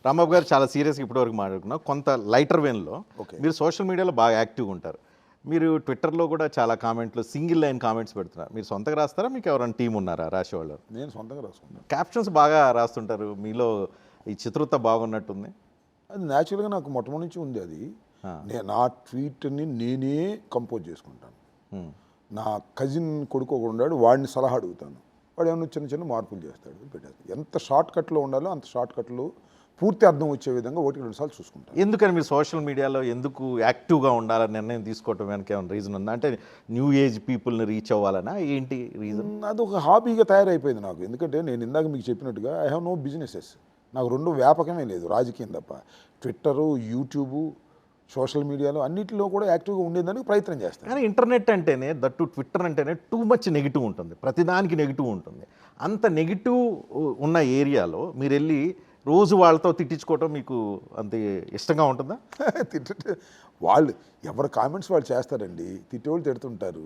రాంబాబు గారు చాలా సీరియస్గా ఇప్పటివరకు మాట్లాడుకున్నాం. కొంత లైటర్ వేన్లో ఓకే. మీరు సోషల్ మీడియాలో బాగా యాక్టివ్గా ఉంటారు. మీరు ట్విట్టర్లో కూడా చాలా కామెంట్లు సింగిల్ లైన్ కామెంట్స్ పెడుతున్నారు. మీరు సొంతగా రాస్తారా, మీకు ఎవరైనా టీం ఉన్నారా రాసేవాళ్ళు? నేను సొంతంగా రాసుకుంటాను. క్యాప్షన్స్ బాగా రాస్తుంటారు, మీలో ఈ చతురత బాగున్నట్టుంది. అది న్యాచురల్గా నాకు మొట్టమొదటి నుంచి ఉంది అది. నా ట్వీట్ని నేనే కంపోజ్ చేసుకుంటాను. నా కజిన్ కొడుకు ఒకడు ఉన్నాడు, వాడిని సలహా అడుగుతాను. వాడు ఏమైనా చిన్న చిన్న మార్పులు చేస్తాడు, పెట్టేస్తాడు. ఎంత షార్ట్ కట్లో ఉండాలో అంత షార్ట్ కట్లో పూర్తి అర్థం వచ్చే విధంగా 1-2 సార్లు చూసుకుంటాను. ఎందుకని మీరు సోషల్ మీడియాలో ఎందుకు యాక్టివ్గా ఉండాలని నిర్ణయం తీసుకోవటం వెనక ఏమైనా రీజన్ ఉందా? అంటే న్యూ ఏజ్ పీపుల్ని రీచ్ అవ్వాలనా, ఏంటి రీజన్? అది ఒక హాబీగా తయారైపోయింది నాకు. ఎందుకంటే నేను ఇందాక మీకు చెప్పినట్టుగా ఐ హ్యావ్ నో బిజినెసెస్. నాకు 2 వ్యాపకమే లేదు, రాజకీయం తప్ప. ట్విట్టరు, యూట్యూబు, సోషల్ మీడియాలో అన్నింటిలో కూడా యాక్టివ్గా ఉండేదానికి ప్రయత్నం చేస్తాను. కానీ ఇంటర్నెట్ అంటేనే, దట్టు ట్విట్టర్ అంటేనే టూ మచ్ నెగిటివ్ ఉంటుంది, ప్రతిదానికి నెగిటివ్ ఉంటుంది. అంత నెగిటివ్ ఉన్న ఏరియాలో మీరు వెళ్ళి రోజు వాళ్ళతో తిట్టించుకోవటం మీకు అంత ఇష్టంగా ఉంటుందా? తిట్టే వాళ్ళు ఎవరి కామెంట్స్ వాళ్ళు చేస్తారండి, తిట్టేవాళ్ళు తిడుతుంటారు.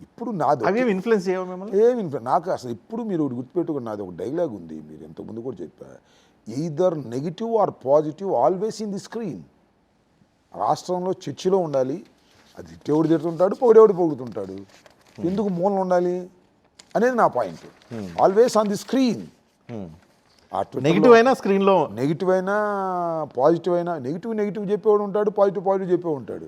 ఇప్పుడు నాది అవేమి ఇన్ఫ్లుయెన్స్ చేయవు మిమ్మల్ని? ఏమి నాకు అసలు ఇప్పుడు మీరు ఒకటి గుర్తుపెట్టుకుని, నాది ఒక డైలాగ్ ఉంది, మీరు ఇంతకుముందు కూడా చెప్పా. Either negative or positive always in the screen. రాష్ట్రంలో చర్చిలో ఉండాలి, అది తిట్టేవాడు తిడుతుంటాడు, పొగిడేవాడు పొగుడుతుంటాడు. ఎందుకు మూలం ఉండాలి అనేది నా point. Always on the screen. Negative అయినా స్క్రీన్లో, నెగిటివ్ అయినా పాజిటివ్ అయినా, నెగిటివ్ చెప్పేవాడు ఉంటాడు, పాజిటివ్ చెప్పేవాడు ఉంటాడు.